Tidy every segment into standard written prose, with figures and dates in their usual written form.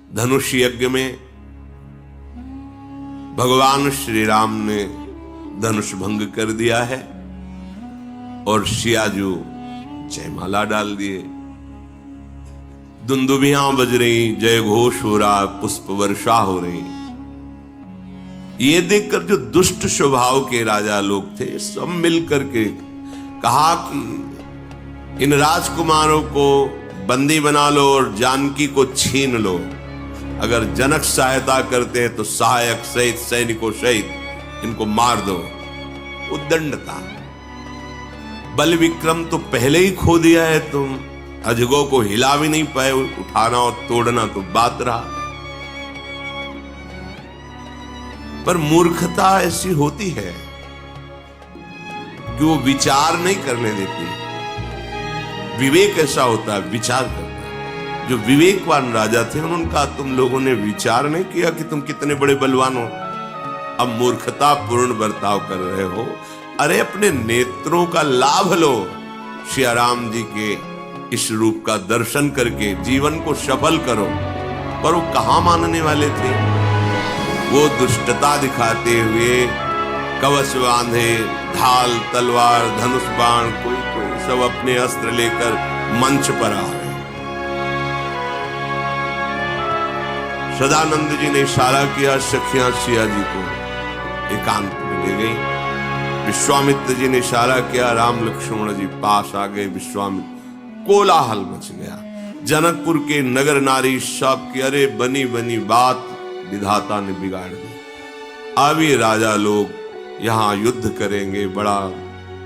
धनुष यज्ञ में भगवान श्री राम ने धनुष भंग कर दिया है और सियाजू जयमाला डाल दिए। दुंदुभियां बज रही, जय घोष हो रहा, पुष्प वर्षा हो रही। ये देखकर जो दुष्ट स्वभाव के राजा लोग थे सब मिलकर के कहा कि इन राजकुमारों को बंदी बना लो और जानकी को छीन लो। अगर जनक सहायता करते हैं तो सहायक सहित सैनिकों सहित इनको मार दो। उद्दंड था। बल विक्रम तो पहले ही खो दिया है, तुम अजगों को हिला भी नहीं पाए। उठाना और तोड़ना तो बात रहा। पर मूर्खता ऐसी होती है कि वो विचार नहीं करने देती। विवेक ऐसा होता है, विचार करता है। जो विवेकवान राजा थे उन्होंने कहा तुम लोगों ने विचार नहीं किया कि तुम कितने बड़े बलवान हो, अब मूर्खता पूर्ण बर्ताव कर रहे हो। अरे अपने नेत्रों का लाभ लो। श्री राम जी के इस रूप का दर्शन करके जीवन को सफल करो। पर वो कहां मानने वाले थे। वो दुष्टता दिखाते हुए कवच बांधे, ढाल तलवार धनुष बाण, कोई कोई सब अपने अस्त्र लेकर मंच पर आ गए। सदानंद जी ने इशारा किया, सखियां सिया जी को एकांत में ले गई। विश्वामित्र जी ने इशारा किया, राम लक्ष्मण जी पास आ गए। विश्वामित्र, कोलाहल मच गया। जनकपुर के नगर नारी सब की अरे बनी बनी बात विधाता ने बिगाड़ दी। अब ये राजा लोग यहां युद्ध करेंगे। बड़ा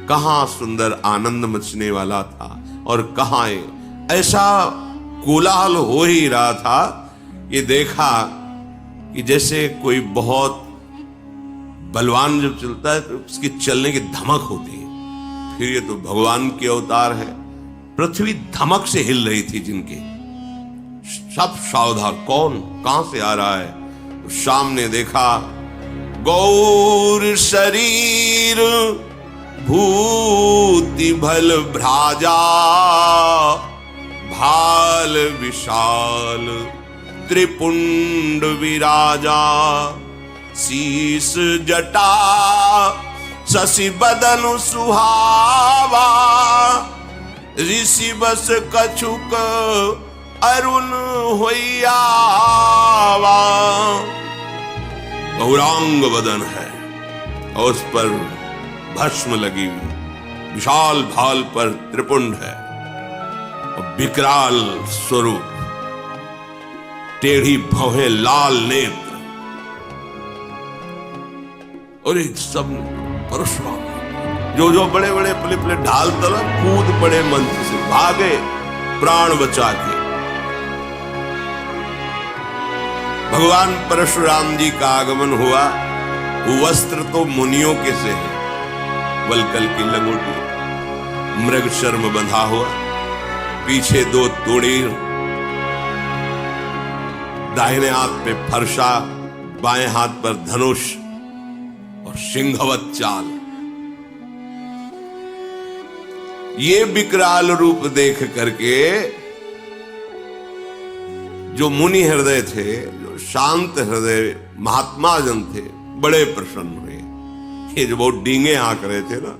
कहां सुंदर आनंद मचने वाला था और कहां ऐसा कोलाहल हो ही रहा था। ये देखा कि जैसे कोई बहुत बलवान जब चलता है तो उसकी चलने की धमक होती है। फिर ये तो भगवान के अवतार है। पृथ्वी धमक से हिल रही थी जिनके, सब सावधान, कौन कहां से आ रहा है। तो सामने देखा गौर शरीर भूति भल भ्राजा, भाल विशाल त्रिपुंड विराजा, शीस जटा शशि बदन सुहावा, ऋषि बस कछुक अरुण होइयावा। गौरांग बदन है और उस पर भस्म लगी हुई, विशाल भाल पर त्रिपुंड है और विकराल स्वरूप, टेढ़ी भौहें, लाल नेत्र और एक सब परशुराम जो बड़े बड़े पले पले ढाल तला कूद पड़े, मंच से भागे प्राण बचा के। भगवान परशुराम जी का आगमन हुआ। वस्त्र तो मुनियों के से है, वलकल की लंगोटी, मृग शर्म बंधा हुआ, पीछे दो तोड़ी, दाहिने हाथ पे फरसा, बाएं हाथ पर धनुष और सिंहवत चाल। ये विकराल रूप देख करके जो मुनि हृदय थे, जो शांत हृदय महात्मा जन थे, बड़े प्रसन्न हुए। ये जो बहुत डींगे हाँक रहे थे ना,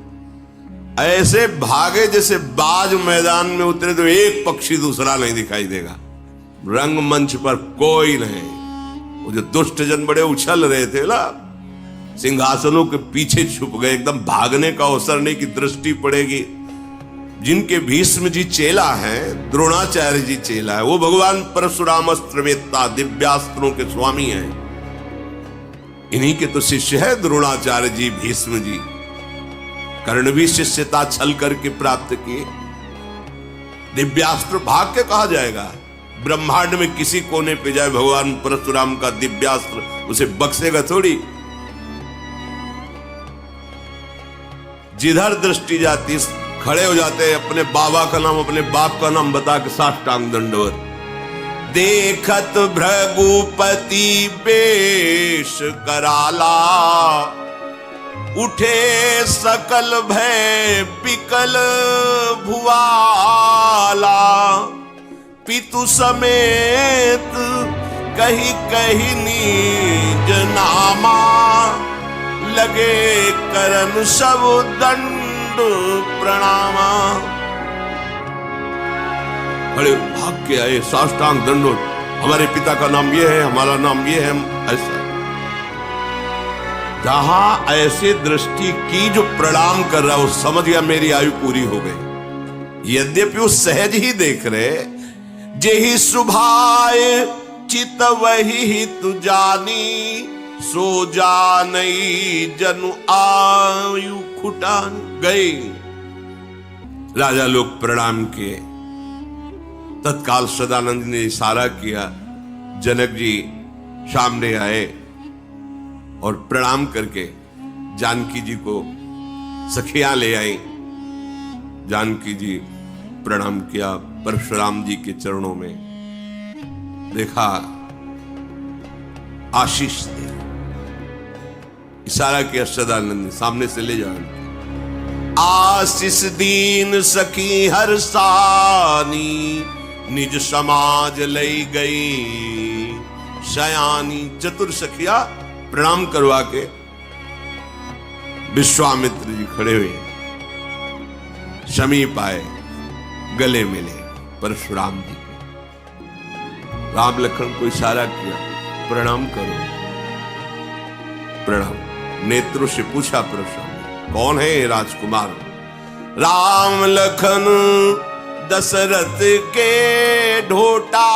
ऐसे भागे जैसे बाज मैदान में उतरे तो एक पक्षी दूसरा नहीं दिखाई देगा। रंगमंच पर कोई नहीं। वो जो दुष्ट जन बड़े उछल रहे थे ना, सिंहासनों के पीछे छुप गए। एकदम भागने का अवसर नहीं कि दृष्टि पड़ेगी। जिनके भीष्म जी चेला हैं, द्रोणाचार्य जी चेला है, वो भगवान परशुराम अस्त्रवेत्ता, दिव्यास्त्रों के स्वामी हैं। इन्हीं के तो शिष्य है द्रोणाचार्य जी, भीष्म जी। कर्ण भी शिष्यता छल करके प्राप्त किए। दिव्यास्त्र भाग के कहा जाएगा। ब्रह्मांड में किसी कोने पे जाए भगवान परशुराम का दिव्यास्त्र, उसे बख्शेगा थोड़ी। जिधर दृष्टि जाती खड़े हो जाते हैं, अपने बाबा का नाम, अपने बाप का नाम बता के साष्टांग दंडवत। देखत भृगुपति बेश कराला, उठे सकल भय पिकल भुआला। पितु समेत कही कही नीज नामा, लगे करन सब दंड प्रणामा। बड़े भाग के आए, साष्टांग दंडोत, हमारे पिता का नाम ये है, हमारा नाम ये है, ऐसा। जहां ऐसे दृष्टि की जो प्रणाम कर रहा, वो समझ गया मेरी आयु पूरी हो गई। यद्यपि वो सहज ही देख रहे, जेहि सुभाए चित वही हित जानी, सो जानई जनु आयु खुटान। गए राजा लोग प्रणाम किए। तत्काल सदानंद ने इशारा किया, जनक जी सामने आए और प्रणाम करके जानकी जी को सखियां ले आई। जानकी जी प्रणाम किया परशुराम जी के चरणों में, देखा आशीष दे, इशारा किया सदानंद ने, सामने से ले जाओ। आशीष दीन सखी हर सानी, निज समाज लई गई शयानी। चतुर सखिया प्रणाम करवा के विश्वामित्र जी खड़े हुए, समीप आए, गले मिले परशुराम जी को। राम लखन को इशारा किया, प्रणाम करो। प्रणाम। नेत्रों से पूछा परशुराम, कौन है ये राजकुमार? राम लखन दशरथ के ढोटा,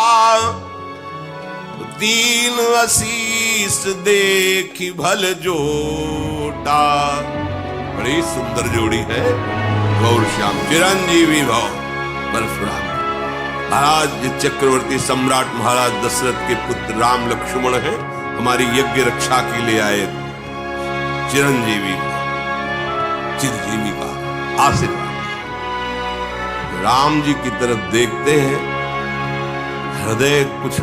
दीन आशीष देखी भल जोटा। बड़ी सुंदर जोड़ी है गौर श्याम, चिरंजीवी भव परशुराम। महाराज चक्रवर्ती सम्राट महाराज दशरथ के पुत्र राम लक्ष्मण है, हमारी यज्ञ रक्षा के लिए आए। चिरंजीवी चिरजीवी का आशीर्वाद। राम जी की तरफ देखते हैं, हृदय कुछ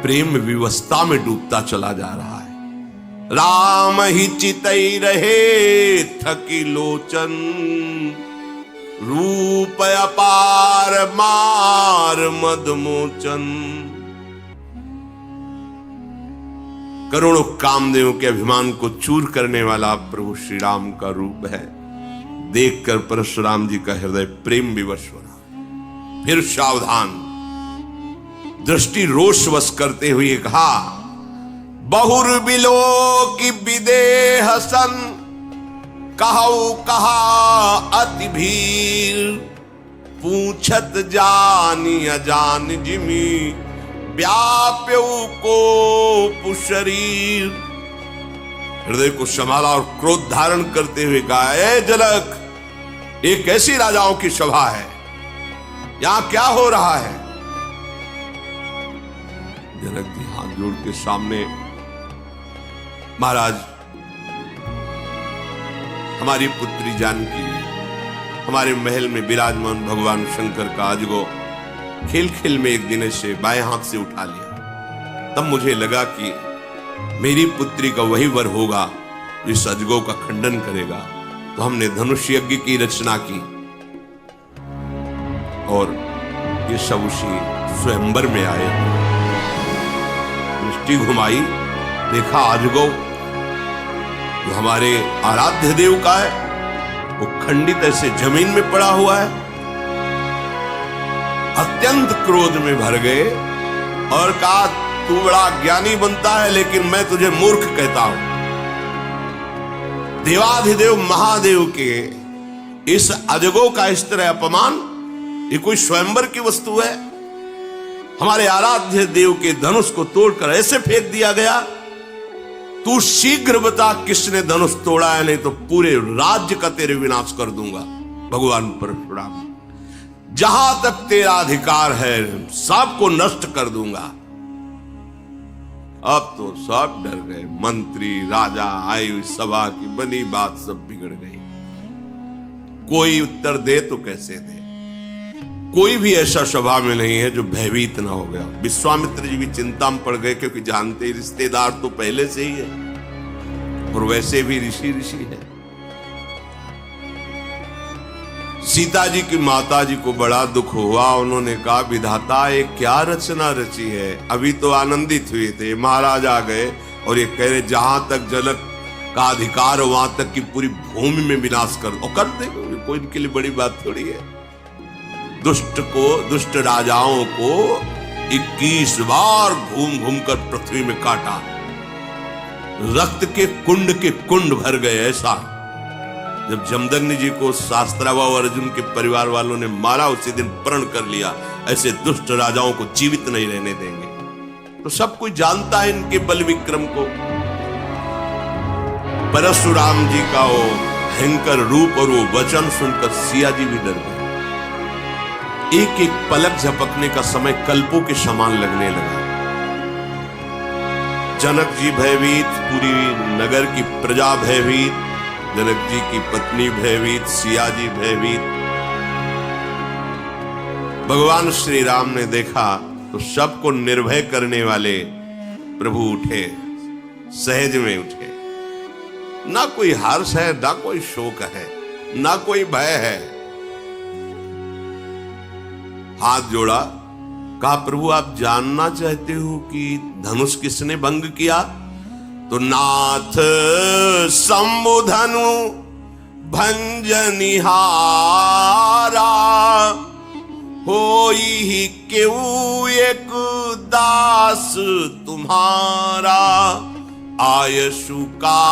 प्रेम विवस्था में डूबता चला जा रहा है। राम ही चितई रहे थकी लोचन, रूप अपार मार मदमोचन। करोड़ों कामदेवों के अभिमान को चूर करने वाला प्रभु श्री राम का रूप है। देखकर परशुराम जी का हृदय प्रेम विवश हो रहा। फिर सावधान दृष्टि रोषवश करते हुए कहा, बहुर बिलो की विदेह सन, कहु कहा अति भीर, पूछत जानी अजान जिमी, व्याप्यु को पुशरीर। हृदय को संभाला और क्रोध धारण करते हुए कहा, ए जनक, एक ऐसी राजाओं की सभा है, यहां क्या हो रहा है? जनक जी हाथ जोड़ के सामने, महाराज हमारी पुत्री जानकी हमारे महल में विराजमान भगवान शंकर का अजगो खेल खेल में एक दिन से बाएं हाथ से उठा लिया। तब मुझे लगा कि मेरी पुत्री का वही वर होगा जो इस अजगो का खंडन करेगा। तो हमने धनुष यज्ञ की रचना की और ये सब उसी स्वयंवर में आए। दृष्टि घुमाई, देखा अजगो जो हमारे आराध्य देव का है, वो खंडित ऐसे जमीन में पड़ा हुआ है। अत्यंत क्रोध में भर गए और कहा, तू बड़ा ज्ञानी बनता है लेकिन मैं तुझे मूर्ख कहता हूं। देवाधिदेव महादेव के इस अजगो का इस तरह अपमान, ये कोई स्वयंवर की वस्तु है? हमारे आराध्य देव के धनुष को तोड़कर ऐसे फेंक दिया गया। तू शीघ्र बता किसने धनुष तोड़ा है, नहीं तो पूरे राज्य का तेरे विनाश कर दूंगा। भगवान परशुराम, जहां तक तेरा अधिकार है सबको नष्ट कर दूंगा। अब तो सब डर गए, मंत्री राजा आयु सभा की बनी बात सब बिगड़ गई। कोई उत्तर दे तो कैसे दे? कोई भी ऐसा सभा में नहीं है जो भयभीत ना हो गया। विश्वामित्र जी भी चिंता में पड़ गए, क्योंकि जानते रिश्तेदार तो पहले से ही है और वैसे भी ऋषि ऋषि है। सीता जी की माता जी को बड़ा दुख हुआ। उन्होंने कहा विधाता ये क्या रचना रची है। अभी तो आनंदित हुए थे, महाराज आ गए और ये कह रहे जहां तक जनक का अधिकार हो वहां तक की पूरी भूमि में विनाश कर दो। कर दे, कोई इनके लिए बड़ी बात थोड़ी है। दुष्ट राजाओं को 21 बार घूम घूम कर पृथ्वी में काटा, रक्त के कुंड भर गए। ऐसा जब जमदग्नि जी को शास्त्रावा और अर्जुन के परिवार वालों ने मारा, उसी दिन प्रण कर लिया ऐसे दुष्ट राजाओं को जीवित नहीं रहने देंगे। तो सब कोई जानता है इनके बल विक्रम को। परशुराम जी का वो भयंकर रूप और वो वचन सुनकर सिया जी भी डर गए। एक एक पलक झपकने का समय कल्पों के समान लगने लगा। जनक जी भयभीत, पूरी नगर की प्रजा भयभीत, जनक जी की पत्नी भयभीत, सिया जी भयभीत। भगवान श्री राम ने देखा तो सबको निर्भय करने वाले प्रभु उठे, सहज में उठे। ना कोई हर्ष है, ना कोई शोक है, ना कोई भय है। हाथ जोड़ा, कहा प्रभु आप जानना चाहते हो कि धनुष किसने भंग किया? तो नाथ शंभुधनु भंजनिहारा होई ही क्यों एक दास तुम्हारा। आयसु का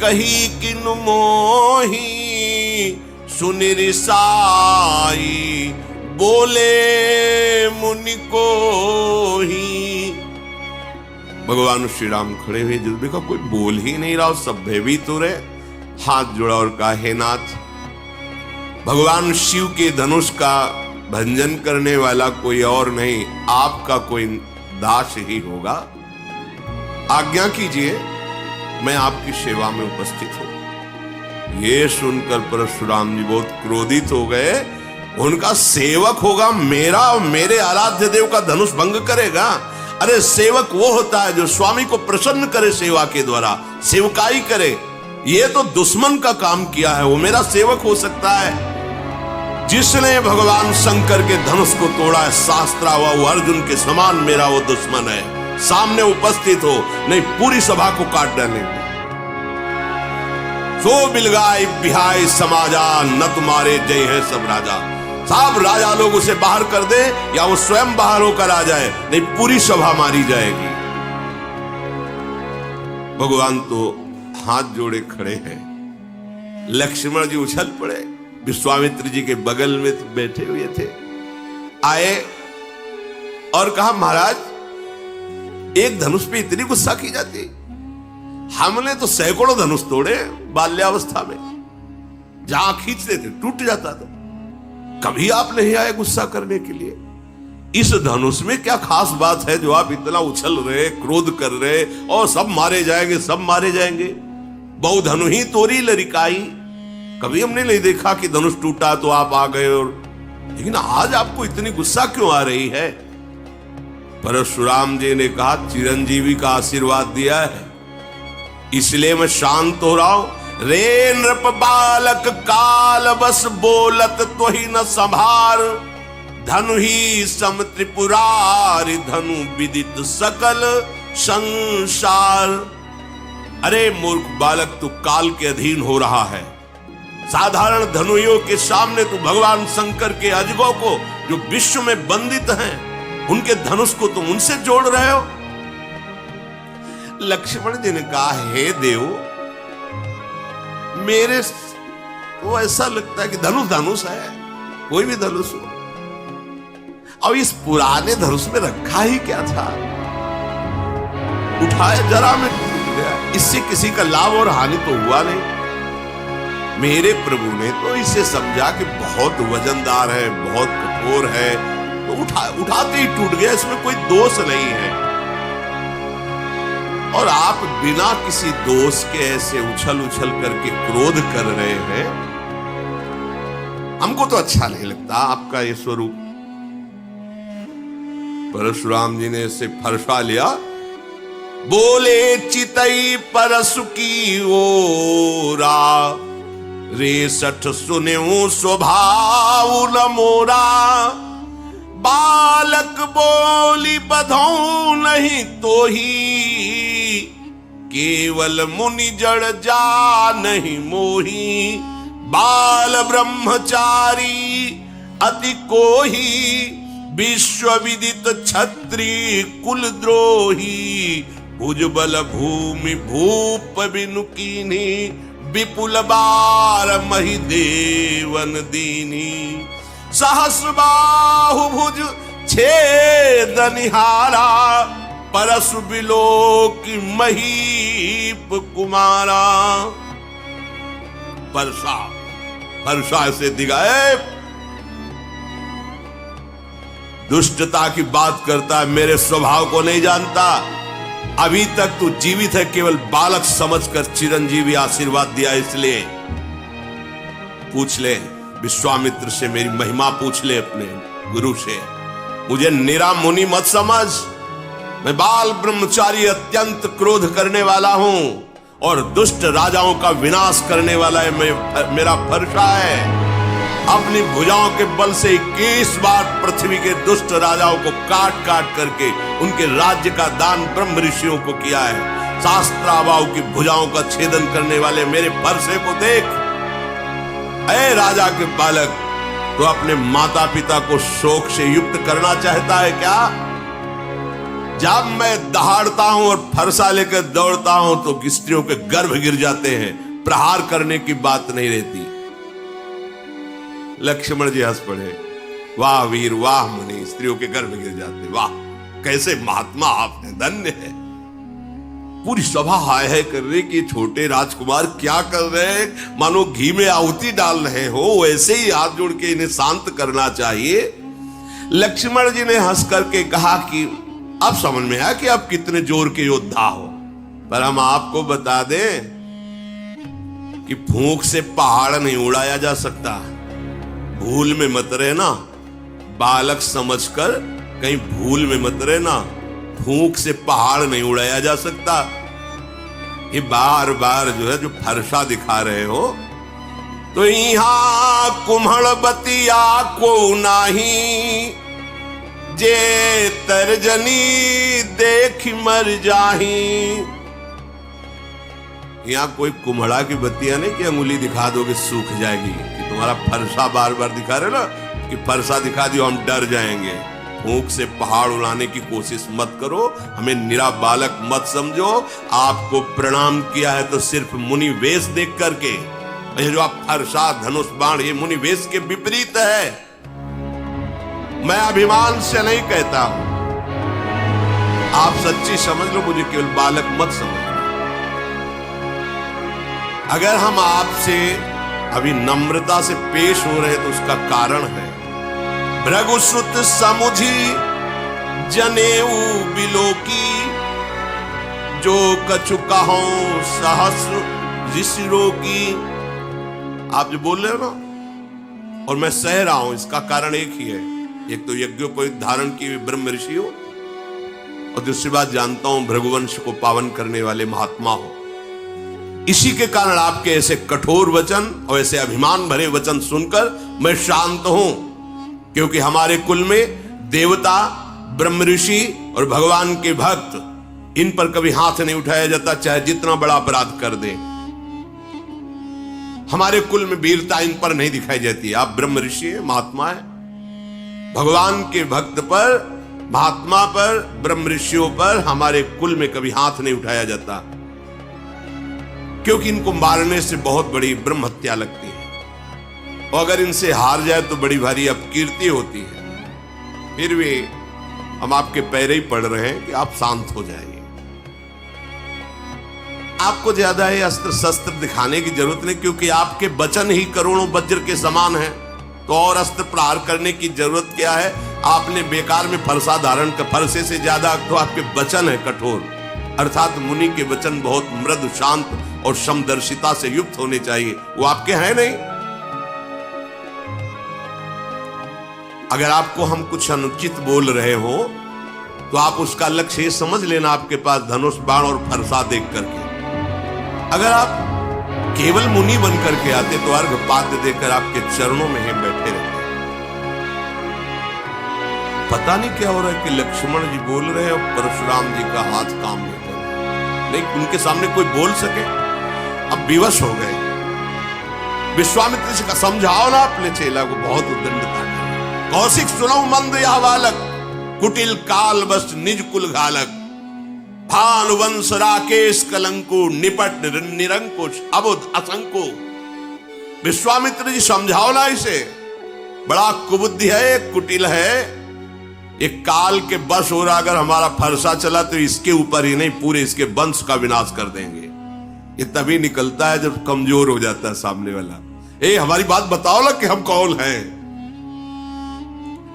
कही किन मोही सुनिर साई बोले मुनि को ही। भगवान श्री राम खड़े हुए, जब देखा कोई बोल ही नहीं रहा, सब भयभीत हो रहे। हाथ जोड़ा और कहा हे नाथ, भगवान शिव के धनुष का भंजन करने वाला कोई और नहीं, आपका कोई दास ही होगा। आज्ञा कीजिए, मैं आपकी सेवा में उपस्थित हूं। ये सुनकर परशुराम जी बहुत क्रोधित हो गए। उनका सेवक होगा मेरा, मेरे आराध्य देव का धनुष भंग करेगा? अरे सेवक वो होता है जो स्वामी को प्रसन्न करे, सेवा के द्वारा सेवकाई करे। ये तो दुश्मन का काम किया है, वो मेरा सेवक हो सकता है? जिसने भगवान शंकर के धनुष को तोड़ा है, शास्त्रा हुआ वो अर्जुन के समान मेरा वो दुश्मन है। सामने उपस्थित हो, नहीं पूरी सभा को काट डालेंगे। सो बिलगाई बिहाई समाजा, न तुम्हारे जय है सब राजा। सब राजा लोग उसे बाहर कर दे या वो स्वयं बाहर होकर आ जाए, नहीं पूरी सभा मारी जाएगी। भगवान तो हाथ जोड़े खड़े हैं। लक्ष्मण जी उछल पड़े, विश्वामित्र जी के बगल में बैठे हुए थे, आए और कहा महाराज एक धनुष पे इतनी गुस्सा की जाती? हमने तो सैकड़ों धनुष तोड़े बाल्यावस्था में, जहां खींचते थे टूट जाता था। कभी आप नहीं आए गुस्सा करने के लिए? इस धनुष में क्या खास बात है जो आप इतना उछल रहे, क्रोध कर रहे और सब मारे जाएंगे, सब मारे जाएंगे? बहु धनु ही तोरी लरिकाई। कभी हमने नहीं देखा कि धनुष टूटा तो आप आ गए, और लेकिन आज आपको इतनी गुस्सा क्यों आ रही है? परशुराम जी ने कहा चिरंजीवी का आशीर्वाद दिया है इसलिए मैं शांत हो रहा हूं। रे नृप बालक काल बस बोलत तो ही न संभार, धनु ही सम त्रिपुरारि धनु विदित सकल संसार। अरे मूर्ख बालक, तू काल के अधीन हो रहा है। साधारण धनुइयों के सामने तू भगवान शंकर के अजगों को जो विश्व में बंदित हैं, उनके धनुष को तुम उनसे जोड़ रहे हो। लक्ष्मण जी ने कहा हे देव, मेरे तो ऐसा लगता है कि धनुष धनुष है, कोई भी धनुष हो। अब इस पुराने धनुष में रखा ही क्या था? उठाया जरा में टूट गया, इससे किसी का लाभ और हानि तो हुआ नहीं। मेरे प्रभु ने तो इसे समझा कि बहुत वजनदार है, बहुत कठोर है, तो उठाते ही टूट गया, इसमें कोई दोष नहीं है। और आप बिना किसी दोष के ऐसे उछल उछल करके क्रोध कर रहे हैं, हमको तो अच्छा नहीं लगता आपका ये स्वरूप। परशुराम जी ने इसे फरसा लिया, बोले चितई परसु की ओरा, रेसठ सुन्यू स्वभाव न मोरा, बालक बोली बधौ नहीं तो ही, केवल मुनि जड़ जा नहीं मोही, बाल ब्रह्मचारी अति कोही, विश्व विदित क्षत्रिय कुल द्रोही, भुजबल भूमि भूप बिनु कीन्ही, विपुल बार मही देवन दीनी, सहस्र बाहु भुज छेद निहारा, परसु बिलोक महीप कुमारा। परसा से दिगाए दुष्टता की बात करता है, मेरे स्वभाव को नहीं जानता। अभी तक तू जीवित है केवल बालक समझकर चिरंजीवी आशीर्वाद दिया, इसलिए पूछ ले विश्वामित्र से, मेरी महिमा पूछ ले अपने गुरु से। मुझे निरा मुनि मत समझ, मैं बाल ब्रह्मचारी अत्यंत क्रोध करने वाला हूं और दुष्ट राजाओं का विनाश करने वाला है मेरा फरसा है। अपनी भुजाओं के बल से 21 बार पृथ्वी के दुष्ट राजाओं को काट काट करके उनके राज्य का दान ब्रह्म ऋषियों को किया है। शास्त्राबाओं की भुजाओं का छेदन करने वाले मेरे फरसे को देख। ऐ राजा के बालक, तो अपने माता पिता को शोक से युक्त करना चाहता है क्या? जब मैं दहाड़ता हूं और फरसा लेकर दौड़ता हूं तो स्त्रियों के गर्भ गिर जाते हैं, प्रहार करने की बात नहीं रहती। लक्ष्मण जी हंस पड़े, वाह वीर वाह मुनि, स्त्रियों के गर्भ गिर जाते, वाह कैसे महात्मा आपने, धन्य है। पूरी सभा हाय है कर रही कि छोटे राजकुमार क्या कर रहे हैं, मानो घी में आहुति डाल रहे हो, वैसे ही हाथ जोड़ के इन्हें शांत करना चाहिए। लक्ष्मण जी ने हंस करके कहा कि अब समझ में आया कि आप कितने जोर के योद्धा हो, पर हम आपको बता दें कि भूख से पहाड़ नहीं उड़ाया जा सकता। भूल में मत रहना, बालक समझकर कहीं भूल में मत रहना, भूख से पहाड़ नहीं उड़ाया जा सकता। ये बार बार जो है जो फरसा दिखा रहे हो, तो यहां कुम्हड़ बतिया को नाही, जे तर्जनी देख मर जाही। यहां कोई कुम्हड़ा की बत्तियां नहीं कि अंगुली दिखा दोगे सूख जाएगी, कि तुम्हारा फरसा बार बार दिखा रहे ना कि फरसा दिखा दियो हम डर जाएंगे। भूख से पहाड़ उड़ाने की कोशिश मत करो, हमें निरा बालक मत समझो। आपको प्रणाम किया है तो सिर्फ मुनि वेश देख करके, ये जो आप फरसा धनुष बाण, ये मुनि वेश के विपरीत है। मैं अभिमान से नहीं कहता हूं, आप सच्ची समझ लो, मुझे केवल बालक मत समझ। अगर हम आपसे अभी नम्रता से पेश हो रहे हैं तो उसका कारण है, भृगुसुत समुझी जनेऊ बिलोकी, जो कछु कहो सहस्र ऋषिरों की। आप जो बोल रहे हो ना, और मैं सह रहा हूं, इसका कारण एक ही है। एक तो यज्ञोपवीत धारण की ब्रह्म ऋषि हो, और दूसरी बात जानता हूं भृगुवंश को पावन करने वाले महात्मा हो। इसी के कारण आपके ऐसे कठोर वचन और ऐसे अभिमान भरे वचन सुनकर मैं शांत हूं, क्योंकि हमारे कुल में देवता, ब्रह्म ऋषि और भगवान के भक्त, इन पर कभी हाथ नहीं उठाया जाता, चाहे जितना बड़ा अपराध कर दे। हमारे कुल में वीरता इन पर नहीं दिखाई जाती। आप ब्रह्म ऋषि है, महात्मा है, भगवान के भक्त पर, महात्मा पर, ब्रह्म ऋषियों पर हमारे कुल में कभी हाथ नहीं उठाया जाता, क्योंकि इनको मारने से बहुत बड़ी ब्रह्म हत्या लगती है, और अगर इनसे हार जाए तो बड़ी भारी अपकीर्ति होती है। फिर भी हम आपके पैरे ही पड़ रहे हैं कि आप शांत हो जाइए। आपको ज्यादा ये अस्त्र शस्त्र दिखाने की जरूरत नहीं, क्योंकि आपके वचन ही करोड़ों वज्र के समान हैं, तो और अस्त्र प्रहार करने की जरूरत क्या है? आपने बेकार में फरसा धारण कर, फरसे से ज्यादा तो आपके वचन है कठोर, अर्थात मुनि के वचन बहुत मृदु, शांत और समदर्शिता से युक्त होने चाहिए, वो आपके हैं नहीं। अगर आपको हम कुछ अनुचित बोल रहे हो तो आप उसका लक्ष्य समझ लेना, आपके पास धनुष बाण और फरसा देख करके। अगर आप केवल मुनि बनकर के आते तो अर्घ पाद्य देकर आपके चरणों में ही बैठे रहते। पता नहीं क्या हो रहा है कि लक्ष्मण जी बोल रहे हैं और परशुराम जी का हाथ काम नहीं कर रहा। नहीं, उनके सामने कोई बोल सके। अब विवश हो गए। विश्वामित्र से समझाओ ना अपने चेला को, बहुत उद्दंडता है। कौशिक सुनो मंद यह बालक, कुटिल काल बस निज कुल घालक। भानुवंश राकेश कलंको, निपट निरंकुश अबुध असंको। विश्वामित्र जी समझाओ ना इसे, बड़ा कुबुद्धि है, कुटिल है, एक काल के बस हो रहा। अगर हमारा फरसा चला तो इसके ऊपर ही नहीं, पूरे इसके वंश का विनाश कर देंगे। ये तभी निकलता है जब कमजोर हो जाता है सामने वाला। हमारी बात बताओ ना कि हम कौन हैं।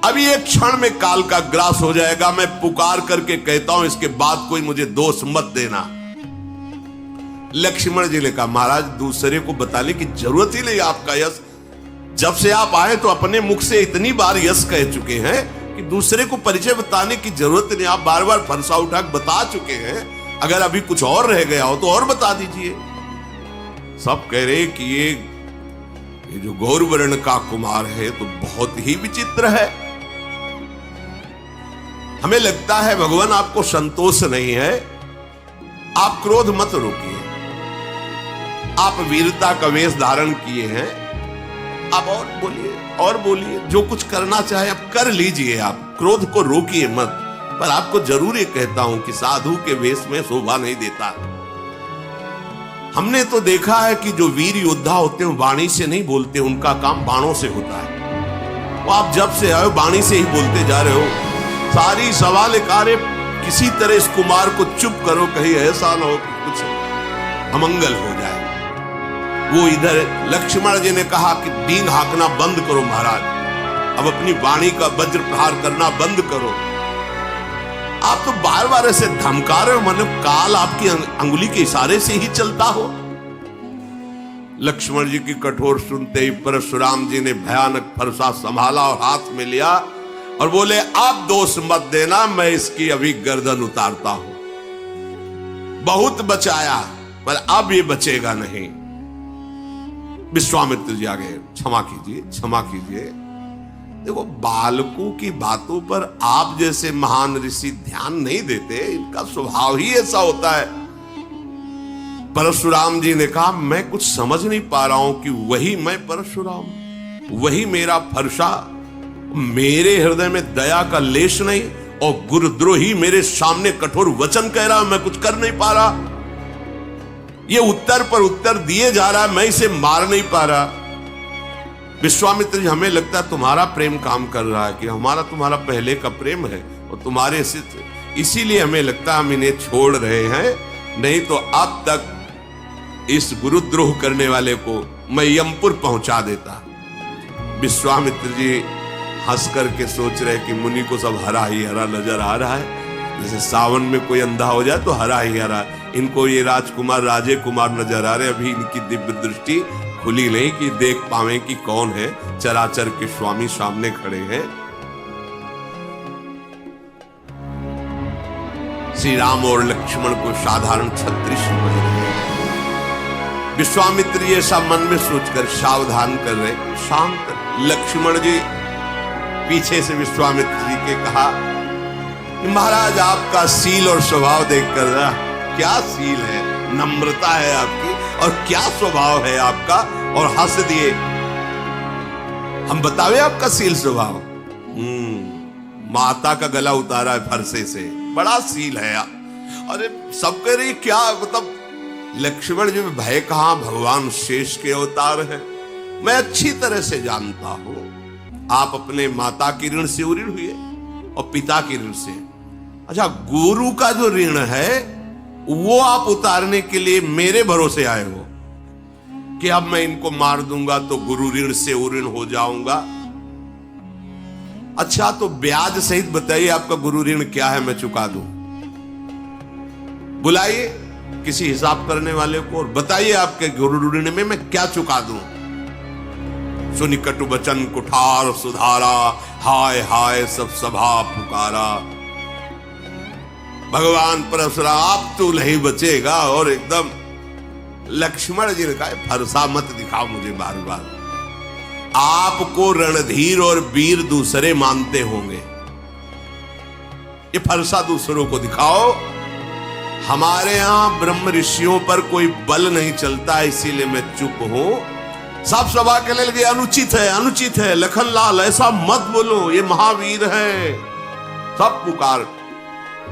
अभी एक क्षण में काल का ग्रास हो जाएगा। मैं पुकार करके कहता हूं, इसके बाद कोई मुझे दोष मत देना। लक्ष्मण जी ने कहा, महाराज दूसरे को बताने की जरूरत ही नहीं। आपका यश, जब से आप आए तो अपने मुख से इतनी बार यश कह चुके हैं कि दूसरे को परिचय बताने की जरूरत नहीं। आप बार बार फरसा उठा बता चुके हैं। अगर अभी कुछ और रह गया हो तो और बता दीजिए। सब कह रहे कि ये जो गौरवर्ण का कुमार है तो बहुत ही विचित्र है। हमें लगता है भगवान आपको संतोष नहीं है। आप क्रोध मत रोकिए। आप वीरता का वेश धारण किए हैं। आप और बोलिए, जो कुछ करना चाहे आप कर लीजिए। आप क्रोध को रोकिए मत। पर आपको जरूर ये कहता हूं कि साधु के वेश में शोभा नहीं देता। हमने तो देखा है कि जो वीर योद्धा होते हैं वाणी से नहीं बोलते, उनका काम बाणों से होता है। वो आप जब से आए वाणी से ही बोलते जा रहे हो। सारी सवाल कार्य किसी तरह इस कुमार को चुप करो, कहीं ऐसा ना हो कि कुछ अमंगल हो जाए। वो इधर लक्ष्मण जी ने कहा कि डींग हाँकना बंद करो महाराज, अब अपनी वाणी का वज्र प्रहार करना बंद करो। आप तो बार बार ऐसे धमका रहे हो, मतलब काल आपकी अंगुली के इशारे से ही चलता हो। लक्ष्मण जी की कठोर सुनते ही परशुराम जी ने भयानक फरसा संभाला और हाथ में लिया और बोले, आप दोष मत देना, मैं इसकी अभी गर्दन उतारता हूं। बहुत बचाया पर अब ये बचेगा नहीं। विश्वामित्र जी आ गए, क्षमा कीजिए, क्षमा कीजिए। देखो, बालकों की बातों पर आप जैसे महान ऋषि ध्यान नहीं देते। इनका स्वभाव ही ऐसा होता है। परशुराम जी ने कहा, मैं कुछ समझ नहीं पा रहा हूं कि वही मैं परशुराम, वही मेरा फरसा। मेरे हृदय में दया का लेश नहीं और गुरुद्रोही मेरे सामने कठोर वचन कह रहा, मैं कुछ कर नहीं पा रहा। ये उत्तर पर उत्तर दिए जा रहा है, मैं इसे मार नहीं पा रहा। विश्वामित्र जी, हमें लगता है तुम्हारा प्रेम काम कर रहा है, कि हमारा तुम्हारा पहले का प्रेम है और तुम्हारे से, इसीलिए हमें लगता है हम इन्हें छोड़ रहे हैं। नहीं तो अब तक इस गुरुद्रोह करने वाले को मैं यमपुर पहुंचा देता। विश्वामित्र जी हंस करके सोच रहे कि मुनि को सब हरा ही हरा नजर आ रहा है। जैसे सावन में कोई अंधा हो जाए तो हरा ही हरा, इनको ये राजकुमार राजे कुमार नजर आ रहे। अभी इनकी दिव्य दृष्टि खुली नहीं कि देख पावे कि कौन है। चराचर के स्वामी सामने खड़े हैं। श्री राम और लक्ष्मण को साधारण क्षत्रिय समझ रहे हैं। विश्वामित्र ये सब मन में सोचकर सावधान कर रहे, शांत। लक्ष्मण जी पीछे से विश्वामित्र जी के कहा, महाराज आपका सील और स्वभाव देखकर, क्या सील है, नम्रता है आपकी, और क्या स्वभाव है आपका। और हंस दिए। हम बतावे आपका सील स्वभाव। माता का गला उतारा है फरसे से, बड़ा सील है। अरे सब कह रही क्या, मतलब लक्ष्मण जी में भय कहां, भगवान शेष के अवतार है। मैं अच्छी तरह से जानता हूं आप अपने माता की ऋण से ऋण हुए और पिता की ऋण से। अच्छा, गुरु का जो ऋण है वो आप उतारने के लिए मेरे भरोसे आए हो कि अब मैं इनको मार दूंगा तो गुरु ऋण से ऋण हो जाऊंगा। अच्छा, तो ब्याज सहित बताइए आपका गुरु ऋण क्या है, मैं चुका दूं। बुलाइए किसी हिसाब करने वाले को और बताइए आपके गुरु ऋण में मैं क्या चुका दूं। सुनि कटु बचन कुठार सुधारा, हाय हाय सब सभा पुकारा। भगवान परशुराम आप तो नहीं बचेगा। और एकदम लक्ष्मण जी ने कहा फरसा मत दिखाओ मुझे बार बार, आपको रणधीर और वीर दूसरे मानते होंगे, ये फरसा दूसरों को दिखाओ। हमारे यहां ब्रह्म ऋषियों पर कोई बल नहीं चलता, इसीलिए मैं चुप हूं। सब सभा के लिए अनुचित है, अनुचित है, लखनलाल ऐसा मत बोलो, ये महावीर है। सब पुकार।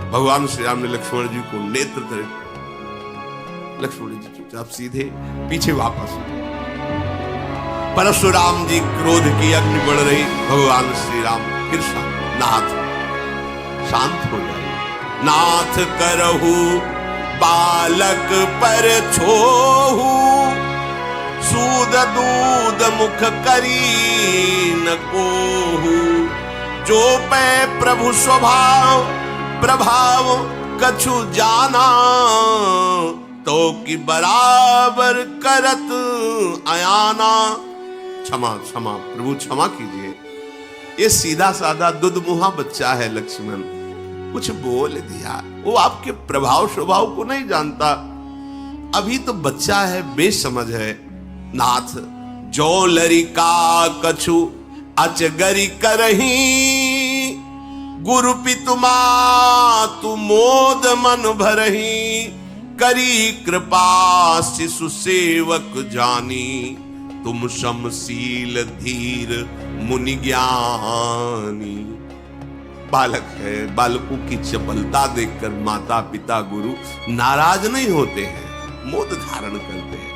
भगवान श्री राम ने लक्ष्मण जी को नेत्र धरे। लक्ष्मण जी चुपचाप सीधे पीछे वापस। परशुराम जी क्रोध की अग्नि बढ़ रही। भगवान श्री राम फिर नाथ शांत हो जाए। नाथ करहु बालक पर छोहु, सूद दूध मुख करी न कोहु। जो पै प्रभु स्वभाव प्रभाव कछु जाना, तो कि बराबर करत अयाना। क्षमा क्षमा प्रभु क्षमा कीजिए, ये सीधा साधा दुधमुहा बच्चा है लक्ष्मण, कुछ बोल दिया। वो आपके प्रभाव स्वभाव को नहीं जानता, अभी तो बच्चा है, बेसमझ है। नाथ जो लरिका कछु अचगरी करही, गुरु पितु मातु मोद मन भरही। करी कृपा शिशु सेवक जानी, तुम समशील धीर मुनि ज्ञानी। बालक है, बालकों की चपलता देखकर माता पिता गुरु नाराज नहीं होते हैं, मोद धारण करते हैं।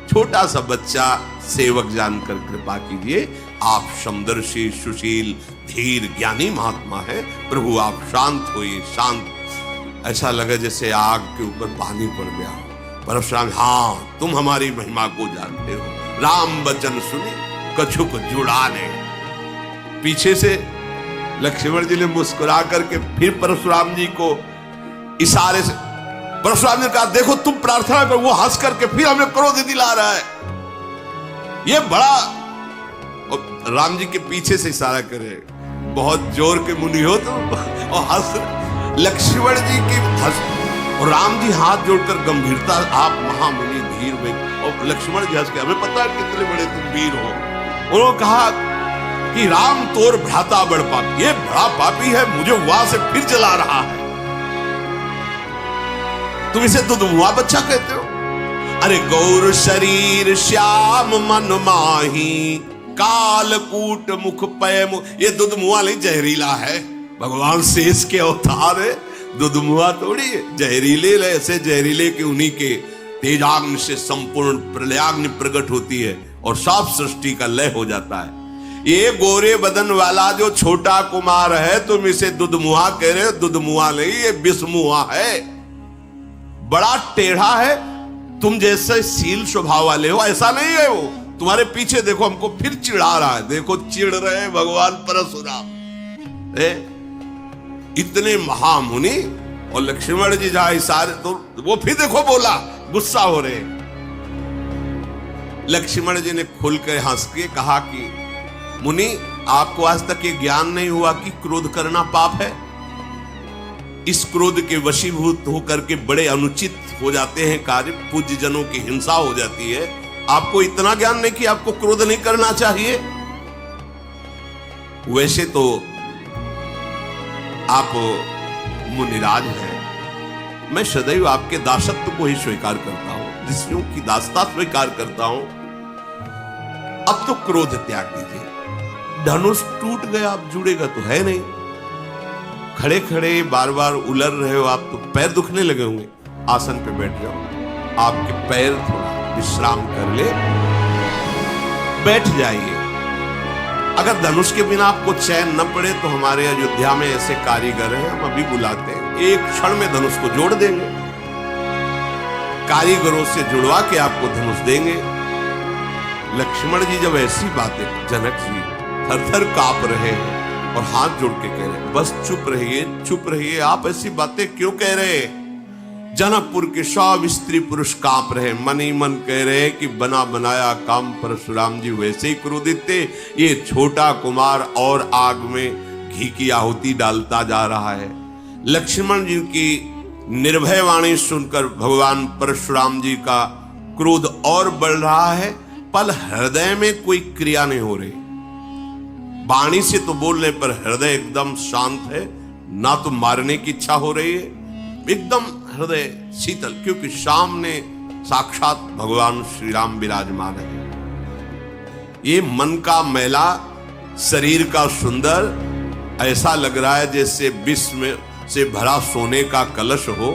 छोटा सा बच्चा सेवक जानकर कृपा कीजिए। आप समदर्शी सुशील धीर ज्ञानी महात्मा है, प्रभु आप शांत होइए, शांत। ऐसा लगे जैसे आग के ऊपर पानी पड़ गया। परशुराम हाँ तुम हमारी महिमा को जानते हो। राम वचन सुने कछुक जुड़ाने। पीछे से लक्ष्मण जी ने मुस्कुरा करके फिर परशुराम जी को इशारे से, परशुराम ने कहा देखो तुम प्रार्थना करो, वो हंस करके फिर हमें क्रोध दिला रहा है। ये बड़ा, और राम जी के पीछे से इशारा करे, बहुत जोर के मुनि हो तो, और हंस लक्ष्मण जी की हंस, और राम जी हाथ जोड़कर गंभीरता, आप महामुनि धीर में, और लक्ष्मण जी हंस के, हमें पता है कितने बड़े तुम वीर हो। उन्होंने कहा कि राम तोर भ्राता बड़ पापी, ये बड़ा पापी है, मुझे वहां से फिर जला रहा है, तुम इसे दुधमुआ बच्चा कहते हो। अरे गौर शरीर श्याम मन माही, कालकूट मुख पय मुख। ये दुधमुआ नहीं जहरीला है, भगवान शेष के अवतार है, दुधमुआ थोड़ी है। जहरीले ऐसे जहरीले के उन्हीं के तेजाग्नि से संपूर्ण प्रलयाग्नि प्रकट होती है और सब सृष्टि का लय हो जाता है। ये गोरे बदन वाला जो छोटा कुमार है, तुम इसे दुधमुआ कह रहे हो, दुधमुआ नहीं, ये विषमुआ है, बड़ा टेढ़ा है। तुम जैसे शील स्वभाव वाले हो ऐसा नहीं है वो। तुम्हारे पीछे देखो हमको फिर चिढ़ा रहा है, देखो चिढ़ रहे भगवान परशुराम। इतने महामुनि और लक्ष्मण जी जहां इशारे, तो वो फिर देखो बोला, गुस्सा हो रहे। लक्ष्मण जी ने खुलकर हंस के कहा कि मुनि आपको आज तक ये ज्ञान नहीं हुआ कि क्रोध करना पाप है। इस क्रोध के वशीभूत होकर के बड़े अनुचित हो जाते हैं कार्य, पूज्य जनों की हिंसा हो जाती है। आपको इतना ज्ञान नहीं कि आपको क्रोध नहीं करना चाहिए। वैसे तो आप मुनिराज हैं, मैं सदैव आपके दासत्व को ही स्वीकार करता हूं, ऋषियों की दासता स्वीकार करता हूं। अब तो क्रोध त्याग दीजिए, धनुष टूट गया, अब जुड़ेगा तो है नहीं। खड़े खड़े बार बार उलर रहे हो आप, तो पैर दुखने लगे होंगे, आसन पे बैठ जाओ, आपके पैर थोड़ा विश्राम कर ले, बैठ जाइए। अगर धनुष के बिना आपको चैन न पड़े तो हमारे अयोध्या में ऐसे कारीगर हैं, हम अभी बुलाते हैं, एक क्षण में धनुष को जोड़ देंगे, कारीगरों से जुड़वा के आपको धनुष देंगे। लक्ष्मण जी जब ऐसी बातें, जनक जी थर थर कांप रहे हैं और हाथ जोड़ के कह रहे हैं बस चुप रहिए, चुप रहिए, आप ऐसी बातें क्यों कह रहे हैं। जनकपुर के सब स्त्री पुरुष कांप रहे, मन ही मन कह रहे कि बना बनाया काम परशुराम जी वैसे ही क्रोधित थे, ये छोटा कुमार और आग में घी की आहुति डालता जा रहा है। लक्ष्मण जी की निर्भय वाणी सुनकर भगवान परशुराम जी का क्रोध और बढ़ रहा है, पर हृदय में कोई क्रिया नहीं हो रही। वाणी से तो बोलने पर हृदय एकदम शांत है, ना तो मारने की इच्छा हो रही है, एकदम हृदय शीतल, क्योंकि सामने साक्षात भगवान श्री राम विराजमान है। ये मन का मैला, शरीर का सुंदर, ऐसा लग रहा है जैसे विष में से भरा सोने का कलश हो।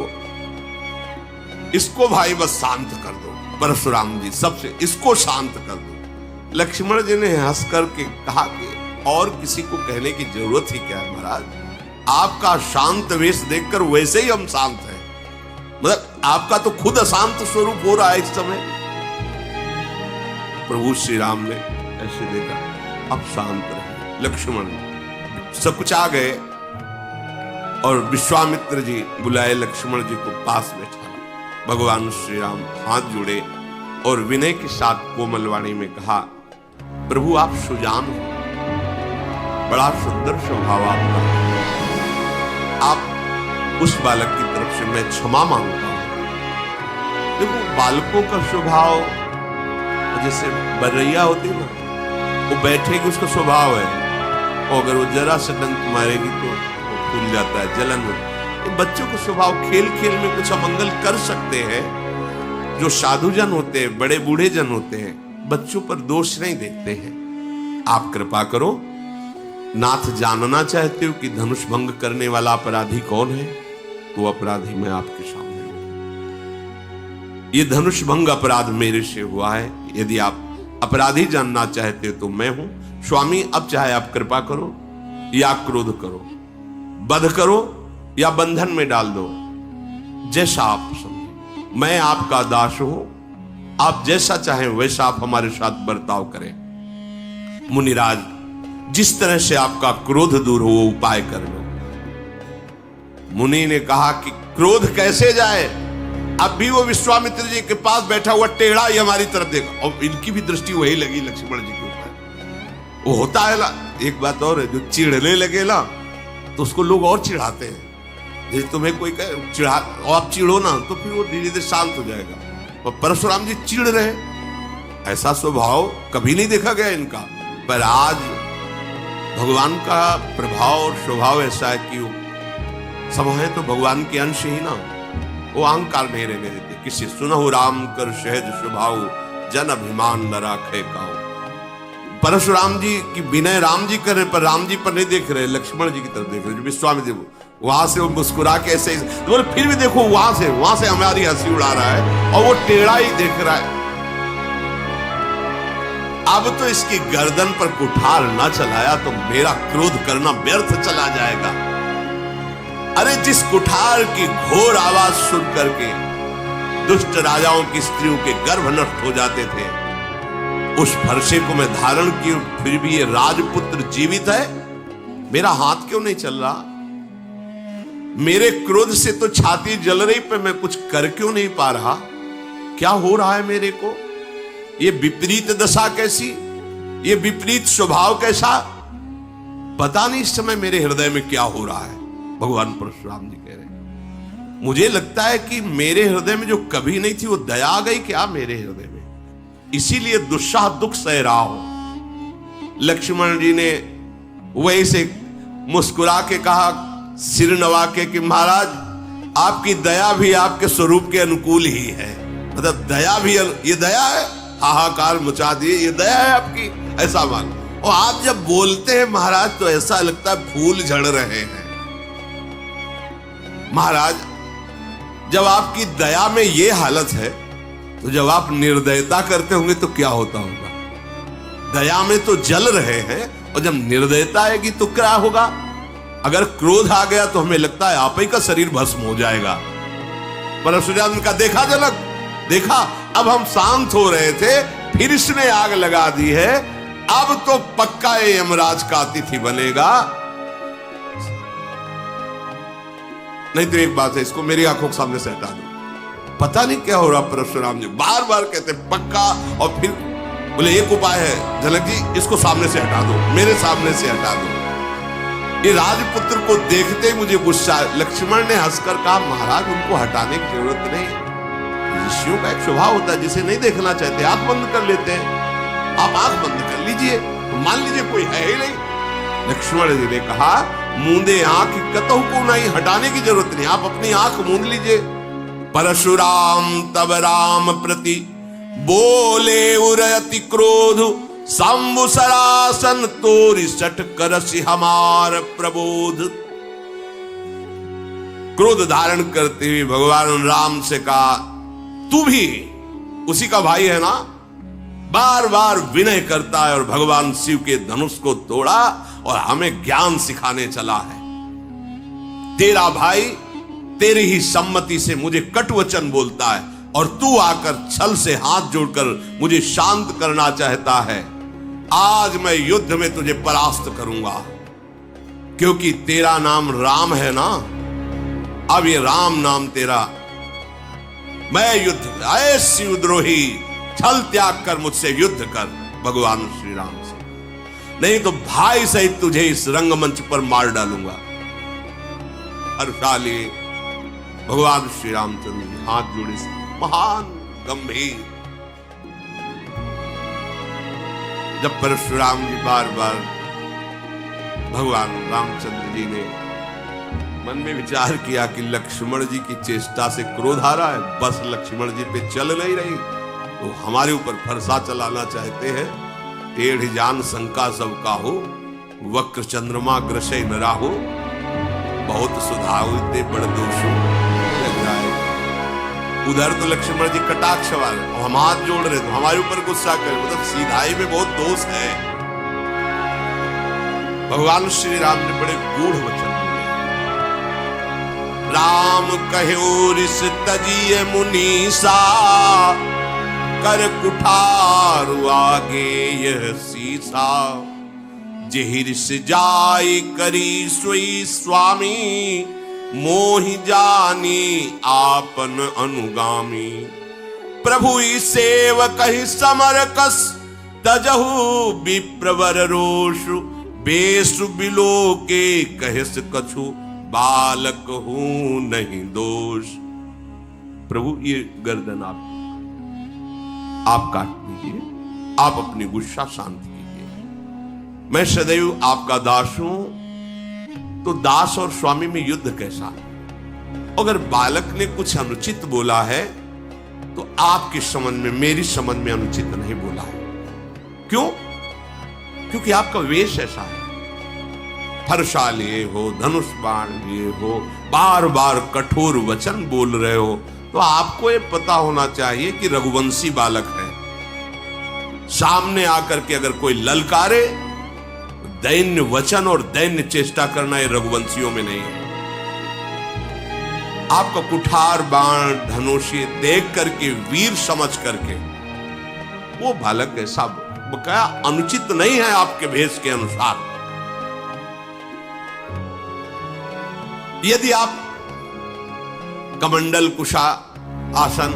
इसको भाई बस शांत कर दो। परशुराम जी सबसे इसको शांत कर दो। लक्ष्मण जी ने हंस करके कहा कि और किसी को कहने की जरूरत ही क्या है महाराज, आपका शांत वेश देखकर वैसे ही हम शांत हैं। मतलब आपका तो खुद अशांत स्वरूप हो रहा है इस समय। प्रभु श्री राम ने ऐसे देखा, अब शांत रहे। लक्ष्मण सकुचा गए और विश्वामित्र जी बुलाए लक्ष्मण जी को पास बैठा। भगवान श्री राम हाथ जोड़े और विनय के साथ कोमल वाणी में कहा, प्रभु आप सुजान हो, बड़ा सुंदर स्वभाव आपका। आप उस बालक की तरफ से मैं क्षमा मांगता हूं। देखो बालकों का स्वभाव जैसे बरैया होती ना, वो बैठेगी उसका स्वभाव है, और अगर वो जरा से डंक मारेगी तो वो फूल जाता है, जलन होती है। बच्चों को स्वभाव खेल खेल में कुछ अमंगल कर सकते हैं। जो साधुजन होते हैं, बड़े बूढ़े जन होते हैं, बच्चों पर दोष नहीं देखते हैं। आप कृपा करो, नाथ जानना चाहते हो कि धनुष भंग करने वाला अपराधी कौन है? तो अपराधी मैं आपके सामने हूं। ये धनुष भंग अपराध मेरे से हुआ है। यदि आप अपराधी जानना चाहते हो तो मैं हूं। स्वामी अब चाहे आप कृपा करो या क्रोध करो, वध करो या बंधन में डाल दो, जैसा आप समझे। मैं आपका दास हूं, आप जैसा चाहें वैसा आप हमारे साथ बर्ताव करें। मुनिराज, जिस तरह से आपका क्रोध दूर हो वो उपाय कर लो। मुनि ने कहा कि क्रोध कैसे जाए? अब भी वो विश्वामित्र जी के पास बैठा हुआ टेढ़ा ही हमारी तरफ देखा, और इनकी भी दृष्टि वही लगी लक्ष्मण जी के ऊपर। वो होता है ना, एक बात और है, जो चिढ़ने लगे ना तो उसको लोग और चिढ़ाते हैं। जैसे तुम्हें कोई कहे चिढ़ा, और आप चिढ़ो ना तो फिर वो धीरे धीरे शांत हो जाएगा। और परशुराम जी चिढ़ रहे, ऐसा स्वभाव कभी नहीं देखा गया इनका। पर आज भगवान का प्रभाव और स्वभाव ऐसा है कि वो सब है तो भगवान के अंश ही ना, वो अहंकार नहीं रहने देते। किसी सुनहु राम कर सहज स्वभाव, जन अभिमान न राखे काऊ। परशुराम जी की विनय राम जी कर रहे, पर राम जी पर नहीं देख रहे, लक्ष्मण जी की तरफ देख रहे। जो विश्वामित्र वहां से वो मुस्कुरा के ऐसे बोले, फिर भी देखो वहां से हमारी हंसी उड़ा रहा है और वो टेढ़ा ही देख रहा है। अब तो इसकी गर्दन पर कुठार ना चलाया तो मेरा क्रोध करना व्यर्थ चला जाएगा। अरे जिस कुठार की घोर आवाज सुन करके दुष्ट राजाओं की स्त्रियों के गर्भ नष्ट हो जाते थे, उस फरसे को मैं धारण किया, फिर भी ये राजपुत्र जीवित है। मेरा हाथ क्यों नहीं चल रहा? मेरे क्रोध से तो छाती जल रही, पर मैं कुछ कर क्यों नहीं पा रहा? क्या हो रहा है मेरे को? ये विपरीत दशा कैसी, ये विपरीत स्वभाव कैसा? पता नहीं इस समय मेरे हृदय में क्या हो रहा है। भगवान परशुराम जी कह रहे हैं, मुझे लगता है कि मेरे हृदय में जो कभी नहीं थी वो दया आ गई क्या मेरे हृदय में, इसीलिए दुस्साह दुख सह रहा हूं। लक्ष्मण जी ने वही से मुस्कुरा के कहा, सिर नवा के कि महाराज आपकी दया भी आपके स्वरूप के अनुकूल ही है। मतलब दया भी, ये दया है, हाहाकार मचा दिए, ये दया है आपकी, ऐसा मान। और आप जब बोलते हैं महाराज तो ऐसा लगता है फूल झड़ रहे हैं। महाराज जब आपकी दया में ये हालत है तो जब आप निर्दयता करते होंगे तो क्या होता होगा? दया में तो जल रहे हैं, और जब निर्दयता आएगी तो क्या होगा? अगर क्रोध आ गया तो हमें लगता है आप ही का शरीर भस्म हो जाएगा। परशुराम का देखा जनक, देखा अब हम शांत हो रहे थे, फिर इसने आग लगा दी है। अब तो पक्का ये यमराज का अतिथि बनेगा। नहीं तो एक बात है, इसको मेरी आंखों के सामने से हटा दो। पता नहीं क्या हो रहा, परशुराम जी बार बार कहते पक्का, और फिर बोले एक उपाय है जनक जी, इसको सामने से हटा दो, मेरे सामने से हटा दो। ये राजपुत्र को देखते ही मुझे गुस्सा। लक्ष्मण ने हंसकर कहा, महाराज उनको हटाने की जरूरत नहीं, ऋषियों का एक स्वभाव होता है, जिसे नहीं देखना चाहते आंख बंद कर लेते हैं। आप आंख बंद कर लीजिए तो मान लीजिए कोई है ही नहीं। लक्ष्मण जी ने कहा मूंदे आंख कतहु को नहीं, हटाने की जरूरत नहीं, आप अपनी आंख मूंद लीजिए। परशुराम तब राम प्रति बोले उरयति क्रोध, शंभु सरासन तोरि सठ करसि हमार प्रबोध। क्रोध धारण करते हुए भगवान राम से कहा, तू भी उसी का भाई है ना? बार बार विनय करता है और भगवान शिव के धनुष को तोड़ा और हमें ज्ञान सिखाने चला है। तेरा भाई तेरी ही सम्मति से मुझे कटुवचन बोलता है और तू आकर छल से हाथ जोड़कर मुझे शांत करना चाहता है। आज मैं युद्ध में तुझे परास्त करूंगा, क्योंकि तेरा नाम राम है ना। अब ये राम नाम तेरा, मैं युद्ध, ऐ शिवद्रोही, छल त्याग कर मुझसे युद्ध कर भगवान श्री राम से, नहीं तो भाई सहित तुझे इस रंगमंच पर मार डालूंगा। हर्षाली भगवान श्री रामचंद्र जी हाथ जोड़े, महान गंभीर। जब परशुराम जी बार बार भगवान रामचंद्र जी ने मन में विचार किया कि लक्ष्मण जी की चेष्टा से क्रोध आ रहा है, बस लक्ष्मण जी पे चल नहीं रही, तो हमारे ऊपर फरसा चलाना चाहते हैं। टेढ़ जान शंका सबका हो, वक्र चंद्रमा ग्रसै न राहो, बहुत सुधावते बड़ दोषो लग जाए। उधर तो लक्ष्मण जी कटाक्ष वाले, हम हाथ जोड़ रहे तो हमारे ऊपर गुस्सा करे, मतलब सीधाई में बहुत दोष है। भगवान श्री राम ने बड़े गूढ़ वचन बोले। राम कहो ऋष तजिए मुनीसा, कर कुठार आगे यह सीसा। जेहि ऋष जाय करी सोई स्वामी, मोहि जानी आपन अनुगामी। प्रभु सेवक ही समर कस, तजहु विप्रवर रोषु। बेसु बिलो के कहस कछु, बालक हूं नहीं दोष। प्रभु ये गर्दन आप काट दीजिए, आप अपनी गुस्सा शांत कीजिए। मैं सदैव आपका दास हूं, तो दास और स्वामी में युद्ध कैसा? अगर बालक ने कुछ अनुचित बोला है तो आपकी समझ में, मेरी समझ में अनुचित नहीं बोला है। क्यों? क्योंकि आपका वेश ऐसा है। फरसा लिए हो, धनुष बाण लिए हो, बार बार कठोर वचन बोल रहे हो, तो आपको ये पता होना चाहिए कि रघुवंशी बालक है। सामने आकर के अगर कोई ललकारे, दैन्य वचन और दैन्य चेष्टा करना ये रघुवंशियों में नहीं है। आपका कुठार बाण धनुषी देख करके, वीर समझ करके, वो बालक ऐसा बकाया अनुचित नहीं है आपके भेष के अनुसार। यदि आप कमंडल कुशा आसन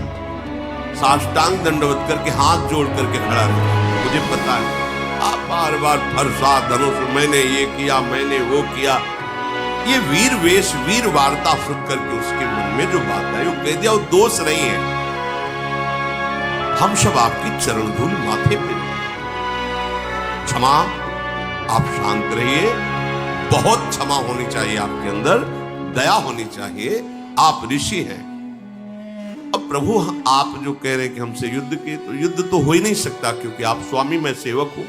साष्टांग दंडवत करके हाथ जोड़ करके खड़ा रहे, मुझे पता है आप बार बार फरसा धनुष, मैंने ये किया, मैंने वो किया, ये वीर वेश, वीर वार्ता सुन करके उसके मन में जो बात आई वो कह दिया, वो दोष नहीं है। हम सब आपकी चरण धूल माथे पे, क्षमा, आप शांत रहिए। बहुत क्षमा होनी चाहिए आपके अंदर, दया होनी चाहिए, आप ऋषि हैं। अब प्रभु आप जो कह रहे हैं कि हमसे युद्ध के, तो युद्ध तो हो ही नहीं सकता, क्योंकि आप स्वामी, मैं सेवक हूं।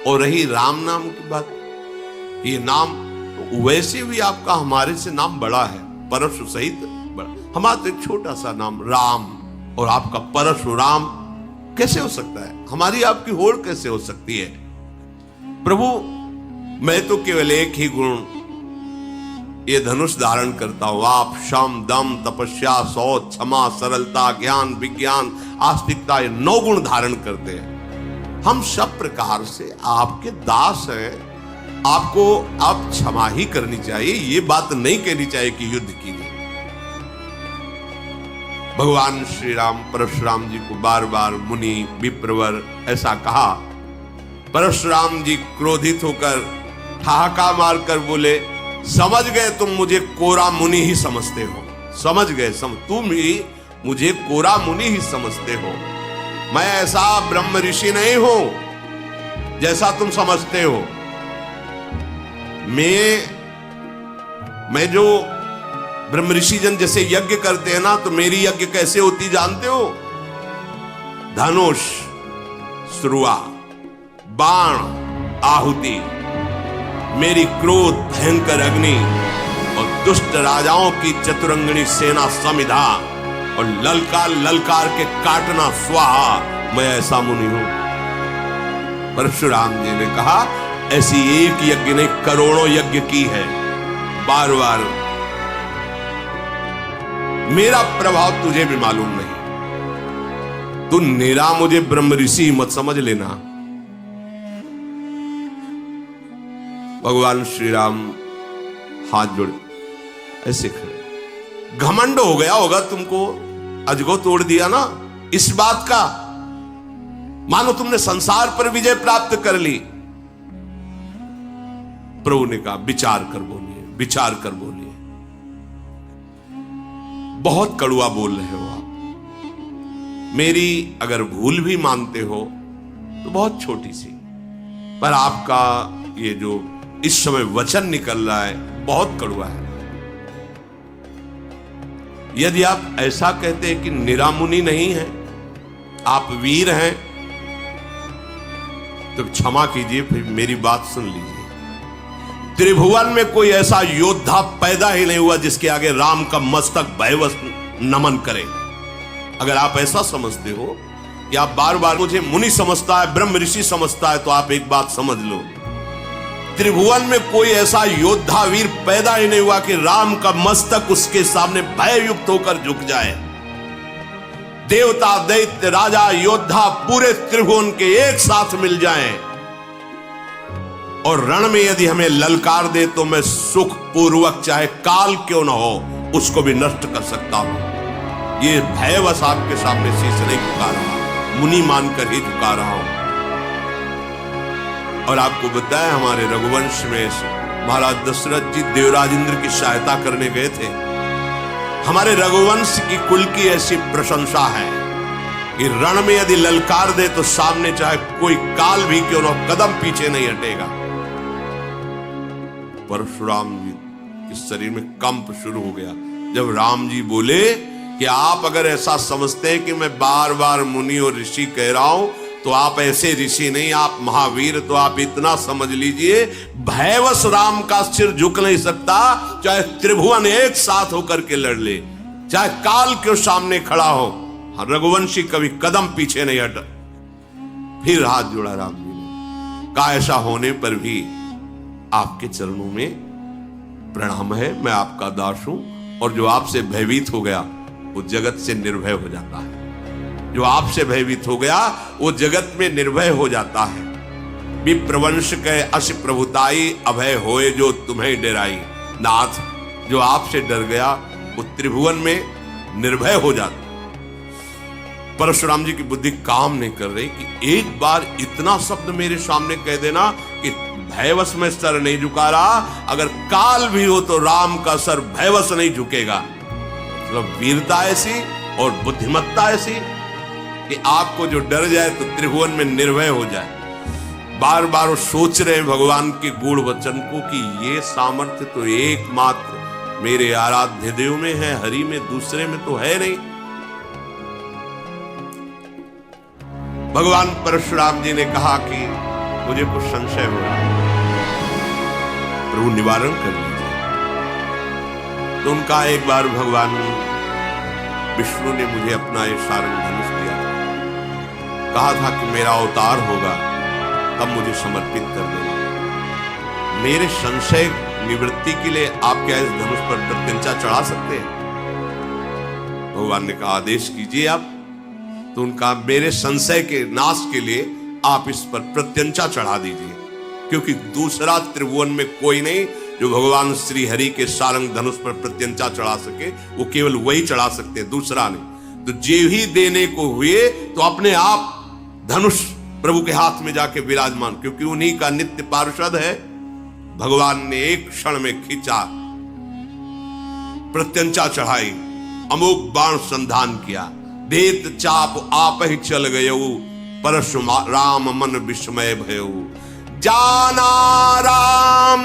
और रही राम नाम की बात, ये नाम तो वैसे भी आपका हमारे से नाम बड़ा है, परशु सहित बड़ा। हमारा तो एक छोटा सा नाम राम, और आपका परशुराम कैसे हो सकता है? हमारी आपकी होड़ कैसे हो सकती है? प्रभु मैं तो केवल एक ही गुण ये धनुष धारण करता हूं, आप शम दम तपस्या शौच क्षमा सरलता ज्ञान विज्ञान आस्तिकता, ये 9 गुण धारण करते हैं। हम सब प्रकार से आपके दास हैं, आपको आप क्षमा ही करनी चाहिए, ये बात नहीं कहनी चाहिए कि युद्ध कीजिए। भगवान श्री राम परशुराम जी को बार बार मुनि विप्रवर ऐसा कहा। परशुराम जी क्रोधित होकर ठहाका मारकर बोले, समझ गए तुम मुझे कोरा मुनि ही समझते हो, समझ गए, तुम ही मुझे कोरा मुनि ही समझते हो। मैं ऐसा ब्रह्म ऋषि नहीं हूं जैसा तुम समझते हो। मैं जो ब्रह्म ऋषि जन जैसे यज्ञ करते हैं ना, तो मेरी यज्ञ कैसे होती जानते हो? धनुष, सुरुआ, बाण, आहुति, मेरी क्रोध भयंकर अग्नि और दुष्ट राजाओं की चतुरंगनी सेना समिधा और ललकार ललकार के काटना स्वाहा। मैं ऐसा मुनि हूं। परशुराम जी ने कहा ऐसी एक यज्ञ ने करोड़ों यज्ञ की है। बार बार मेरा प्रभाव तुझे भी मालूम नहीं। तू निरा मुझे ब्रह्म ऋषि मत समझ लेना। भगवान श्री राम हाथ जोड़ ऐसे खड़े। घमंड हो गया होगा तुमको, अजगो तोड़ दिया ना इस बात का, मानो तुमने संसार पर विजय प्राप्त कर ली। प्रभु ने कहा विचार कर बोलिए, विचार कर बोलिए। बहुत कड़वा बोल रहे हो आप। मेरी अगर भूल भी मानते हो तो बहुत छोटी सी, पर आपका ये जो इस समय वचन निकल रहा है बहुत कड़वा है। यदि आप ऐसा कहते हैं कि निरामुनि नहीं है, आप वीर हैं, तो क्षमा कीजिए, फिर मेरी बात सुन लीजिए। त्रिभुवन में कोई ऐसा योद्धा पैदा ही नहीं हुआ जिसके आगे राम का मस्तक भयवश नमन करे। अगर आप ऐसा समझते हो कि आप बार बार मुझे मुनि समझता है, ब्रह्म ऋषि समझता है, तो आप एक बात समझ लो, त्रिभुवन में कोई ऐसा योद्धा वीर पैदा ही नहीं हुआ कि राम का मस्तक उसके सामने भययुक्त होकर झुक जाए। देवता, दैत्य, राजा, योद्धा पूरे त्रिभुवन के एक साथ मिल जाएं और रण में यदि हमें ललकार दे तो मैं सुख पूर्वक, चाहे काल क्यों ना हो, उसको भी नष्ट कर सकता हूं। ये भयवश आपके सामने शीश नहीं झुका रहा, मुनि मानकर ही झुका रहा हूं। और आपको बताया हमारे रघुवंश में महाराज दशरथ जी देवराज इंद्र की सहायता करने गए थे। हमारे रघुवंश की कुल की ऐसी प्रशंसा है कि रण में यदि ललकार दे तो सामने चाहे कोई काल भी क्यों ना कदम पीछे नहीं हटेगा। परशुराम जी के शरीर में कंप शुरू हो गया जब राम जी बोले कि आप अगर ऐसा समझते हैं कि मैं बार बार मुनि और ऋषि कह रहा हूं, तो आप ऐसे ऋषि नहीं, आप महावीर। तो आप इतना समझ लीजिए, भयवश राम का सिर झुक नहीं सकता, चाहे त्रिभुवन एक साथ होकर के लड़ ले, चाहे काल क्यों सामने खड़ा हो, रघुवंशी कभी कदम पीछे नहीं हटा। फिर हाथ जोड़ा राम जी ने कहा ऐसा होने पर भी आपके चरणों में प्रणाम है, मैं आपका दास हूं। और जो आपसे भयभीत हो गया वो जगत से निर्भय हो जाता है। जो आपसे भयभीत हो गया वो जगत में निर्भय हो जाता है। विप्रवंश के अस प्रभुताई अभय होए जो तुम्हें डराई। नाथ, जो आपसे डर गया वो त्रिभुवन में निर्भय हो जाता। परशुराम जी की बुद्धि काम नहीं कर रही कि एक बार इतना शब्द मेरे सामने कह देना कि भयवश में सर नहीं झुका रहा, अगर काल भी हो तो राम का सर भयवश नहीं झुकेगा। मतलब वीरता ऐसी और बुद्धिमत्ता ऐसी कि आपको जो डर जाए तो त्रिभुवन में निर्भय हो जाए। बार बार वो सोच रहे हैं भगवान के गूढ़ वचन को कि ये सामर्थ्य तो एकमात्र मेरे आराध्य देव में है, हरि में, दूसरे में तो है नहीं। भगवान परशुराम जी ने कहा कि मुझे कुछ संशय हो रहा है, प्रभु निवारण कर लीजिए। तो उनका एक बार भगवान विष्णु ने मुझे अपना ये सारंग धनुष दिया, कहा था कि मेरा अवतार होगा तब मुझे समर्पित कर देना। मेरे संशय निवृत्ति के लिए आप क्या इस धनुष पर प्रत्यंचा चढ़ा सकते हैं? भगवान ने कहा आदेश कीजिए आप। तो उनका मेरे संशय के नाश के लिए आप इस पर प्रत्यंचा चढ़ा दीजिए, क्योंकि दूसरा त्रिभुवन में कोई नहीं जो भगवान श्री हरि के सारंग धनुष पर प्रत्यंचा चढ़ा सके। वो केवल वही चढ़ा सकते, दूसरा नहीं। तो जे ही देने को हुए तो अपने आप धनुष प्रभु के हाथ में जाके विराजमान, क्योंकि उन्हीं का नित्य पार्षद है। भगवान ने एक क्षण में खींचा, प्रत्यंचा चढ़ाई अमोघ बाण संधान किया। देत चाप आप ही चल गयऊ, परशुराम मन विस्मय भयऊ। जाना राम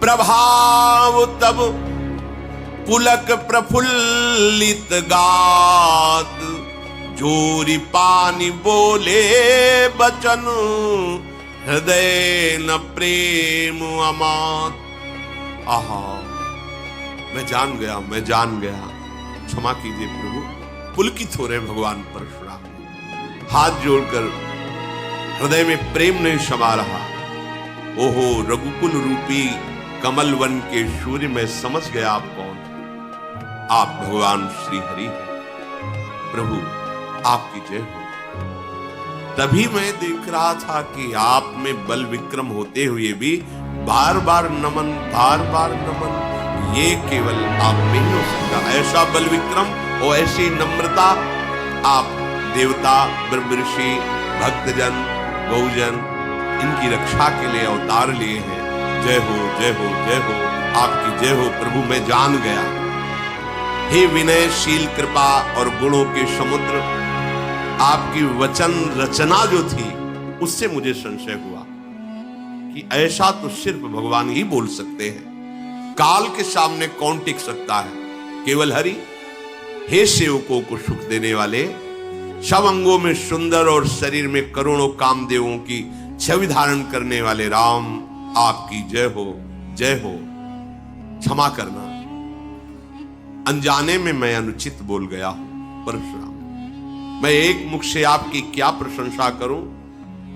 प्रभाव तब, पुलक प्रफुल्लित गात। जोरी पानी बोले बचन, हृदय न प्रेम अमात। आहा, मैं जान गया। क्षमा कीजिए प्रभु। पुलकित हो रहे भगवान परशुराम, हाथ जोड़कर हृदय में प्रेम नहीं समा रहा। ओहो रघुकुल रूपी कमल वन के सूर्य में समझ गया आप कौन। आप भगवान श्री हरि हैं। प्रभु आपकी जय हो। तभी मैं देख रहा था कि आप में बल विक्रम होते हुए भी बार बार नमन, ये केवल आप में ही हो सकता। ऐसा बल विक्रम और ऐसी नम्रता आप देवता, ब्रह्मऋषि, भक्तजन, गौजन इनकी रक्षा के लिए अवतार लिए हैं। जय हो, जय हो, जय हो, आपकी जय हो प्रभु। मैं जान गया। हे विनयशील कृपा और गुणों के समुद्र, आपकी वचन रचना जो थी उससे मुझे संशय हुआ कि ऐसा तो सिर्फ भगवान ही बोल सकते हैं। काल के सामने कौन टिक सकता है? केवल हरि। हे सेवकों को सुख देने वाले, सब अंगों में सुंदर और शरीर में करोड़ों कामदेवों की छवि धारण करने वाले राम, आपकी जय हो, जय हो। क्षमा करना, अनजाने में मैं अनुचित बोल गया हूं परशुराम। मैं एक मुख से आपकी क्या प्रशंसा करूं।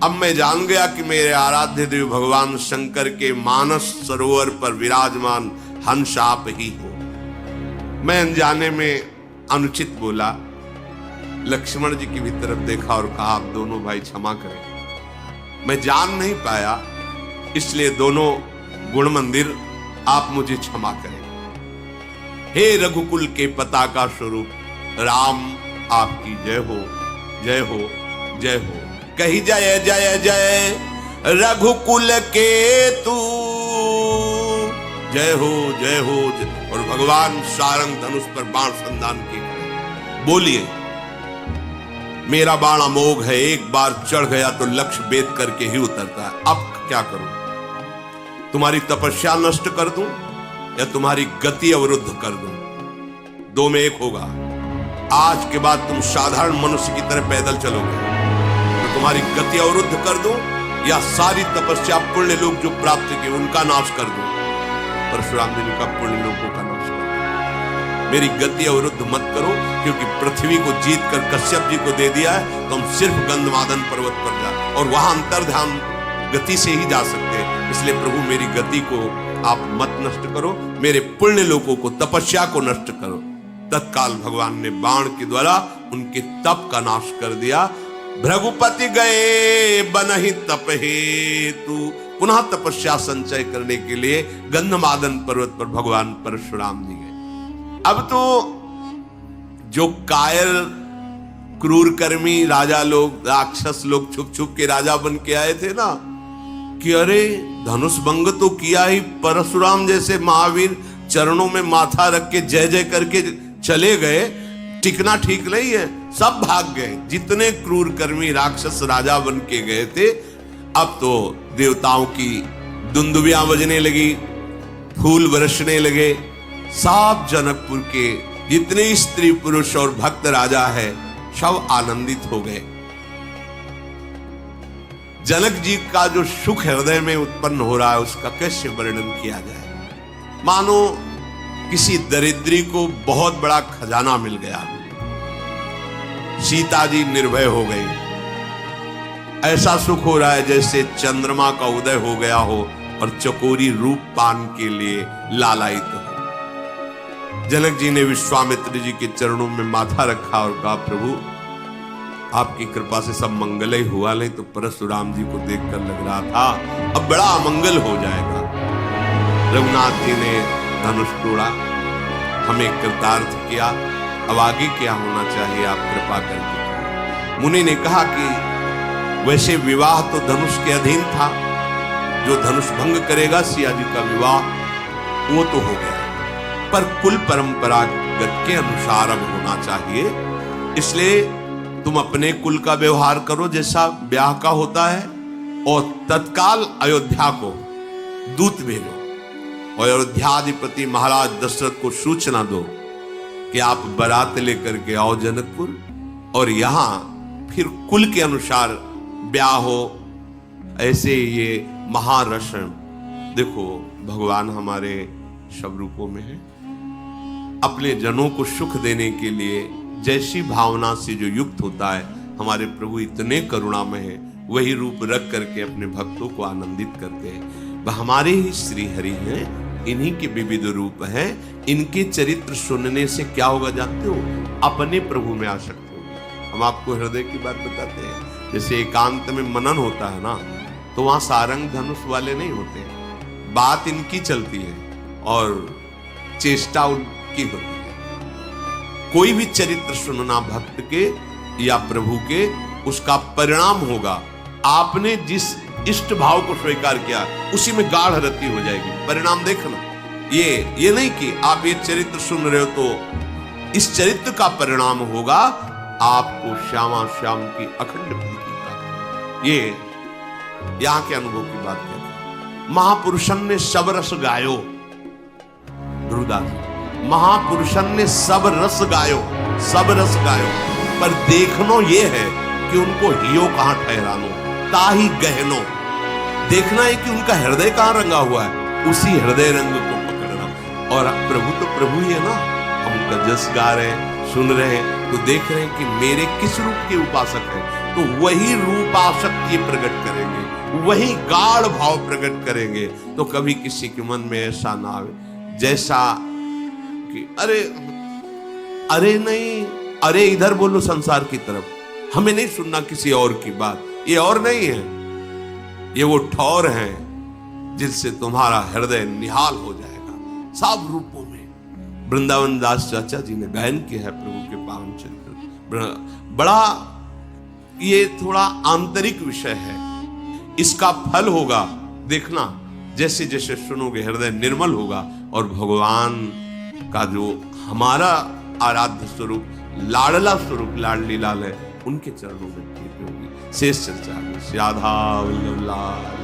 अब मैं जान गया कि मेरे आराध्य देव भगवान शंकर के मानस सरोवर पर विराजमान हंस आप ही हो। मैं अनजाने में अनुचित बोला। लक्ष्मण जी की भी तरफ देखा और कहा, आप दोनों भाई क्षमा करें। मैं जान नहीं पाया, इसलिए दोनों गुण मंदिर आप मुझे क्षमा करें। हे रघुकुल के पताका स्वरूप राम, आपकी जय हो, जय हो, जय हो। कही जय जय जय रघुकुल के तू, जय हो, जय हो, जय। और भगवान सारंग धनुष पर बाण संधान किए। बोलिए, मेरा बाण अमोघ है, एक बार चढ़ गया तो लक्ष्य भेद करके ही उतरता है। अब क्या करूं? तुम्हारी तपस्या नष्ट कर दूं या तुम्हारी गति अवरुद्ध कर दूं? दो में एक होगा। आज के बाद तुम साधारण मनुष्य की तरह पैदल चलोगे, तुम्हारी गति अवरुद्ध कर दूं या सारी तपस्या पुण्य लोक जो प्राप्त किए उनका नाश कर दूं? परशुराम जी का पुण्य लोकों का नाश कर दूं। मेरी गति अवरुद्ध मत करो, क्योंकि पृथ्वी को जीत कर कश्यप जी को दे दिया है तो हम सिर्फ गंधमादन पर्वत पर जाए और वहां अंतर्ध्यान गति से ही जा सकते हैं। इसलिए प्रभु मेरी गति को आप मत नष्ट करो, मेरे पुण्य लोकों को, तपस्या को नष्ट करो। तत्काल भगवान ने बाण के द्वारा उनके तप का नाश कर दिया। भृगुपति गए बनहि तप हेतु, पुनः तपस्या संचय करने के लिए गंधमादन पर्वत पर भगवान परशुराम जी गए। अब तो जो कायर क्रूर कर्मी राजा लोग, राक्षस लोग छुप छुप के राजा बन के आए थे ना, कि अरे धनुष भंग तो किया ही, परशुराम जैसे महावीर चरणों में माथा रख के जय जय करके चले गए, टिकना ठीक नहीं है। सब भाग गए, जितने क्रूर कर्मी राक्षस राजा बन के गए थे। अब तो देवताओं की दुंदुबियां बजने लगी, फूल बरसने लगे। सब जनकपुर के जितने स्त्री पुरुष और भक्त राजा है सब आनंदित हो गए। जनक जी का जो सुख हृदय में उत्पन्न हो रहा है उसका कैसे वर्णन किया जाए। मानो किसी दरिद्री को बहुत बड़ा खजाना मिल गया। सीता जी निर्भय हो गई। ऐसा सुख हो रहा है जैसे चंद्रमा का उदय हो गया हो और चकोरी रूप पान के लिए लालायित हो। जनक जी ने विश्वामित्र जी के चरणों में माथा रखा और कहा, प्रभु आपकी कृपा से सब मंगल ही हुआ, नहीं तो परशुराम जी को देखकर लग रहा था अब बड़ा अमंगल हो जाएगा। रघुनाथ जी ने धनुष तोड़ा, हमें कृतार्थ किया। अब आगे क्या होना चाहिए आप कृपा करके। मुनि ने कहा कि वैसे विवाह तो धनुष के अधीन था, जो धनुष भंग करेगा सिया जी का विवाह वो तो हो गया, पर कुल परंपरागत के अनुसार अब होना चाहिए। इसलिए तुम अपने कुल का व्यवहार करो जैसा ब्याह का होता है, और तत्काल अयोध्या को दूत भेजो और अयोध्याधिपति महाराज दशरथ को सूचना दो कि आप बारात लेकर के आओ जनकपुर, और यहां फिर कुल के अनुसार ब्याह हो। ऐसे ये महारसन, देखो भगवान हमारे सब रूपों में है, अपने जनों को सुख देने के लिए जैसी भावना से जो युक्त होता है, हमारे प्रभु इतने करुणामय है, वही रूप रख करके अपने भक्तों को आनंदित करते हैं। वह हमारे ही श्री हरि हैं, इन्हीं के विविध रूप हैं। इनके चरित्र सुनने से क्या होगा जानते हो? अपने प्रभु में आसक्त होगी। हम आपको हृदय की बात बताते हैं, जैसे एकांत में मनन होता है ना, तो वहां सारंग धनुष वाले नहीं होते, बात इनकी चलती है और चेष्टा उनकी होती है। कोई भी चरित्र सुनना भक्त के या प्रभु के, उसका परिणाम होगा आपने जिस इष्ट भाव को स्वीकार किया उसी में गाढ़ रति हो जाएगी। परिणाम देखना, ये नहीं कि आप ये चरित्र सुन रहे हो तो इस चरित्र का परिणाम होगा आपको श्यामा श्याम की अखंड प्रीति का। ये यहां के अनुभव की बात है। महापुरुषन ने सब रस गायो, ध्रुवदास, महापुरुषन ने सब रस गायो, सब रस गायो, पर देखनो ये है कि उनको हियो कहां ठहरानो, ताही गहनो। देखना है कि उनका हृदय कहां रंगा हुआ है, उसी हृदय रंग को पकड़ना। और प्रभु तो प्रभु ही है ना, हम उनका जस गा रहे हैं, सुन रहे हैं, तो देख रहे हैं कि मेरे किस रूप के उपासक है, तो वही रूप आसक्ति प्रकट करेंगे, वही गाढ़ भाव प्रकट करेंगे। तो कभी किसी के मन में ऐसा ना आवे जैसा कि अरे नहीं, अरे इधर बोलो संसार की तरफ, हमें नहीं सुनना किसी और की बात। ये और नहीं है, ये वो ठौर हैं जिनसे तुम्हारा हृदय निहाल हो जाएगा सब रूपों में। वृंदावन दास चाचा जी ने गायन किया है प्रभु के पावन चरित्र। बड़ा ये थोड़ा आंतरिक विषय है, इसका फल होगा देखना, जैसे जैसे सुनोगे हृदय निर्मल होगा, और भगवान का जो हमारा आराध्य स्वरूप, लाडला स्वरूप, लाडली लाल है, उनके चरणों में प्रीति होगी। शेष चर्चा में राधा वल्लभ लाल।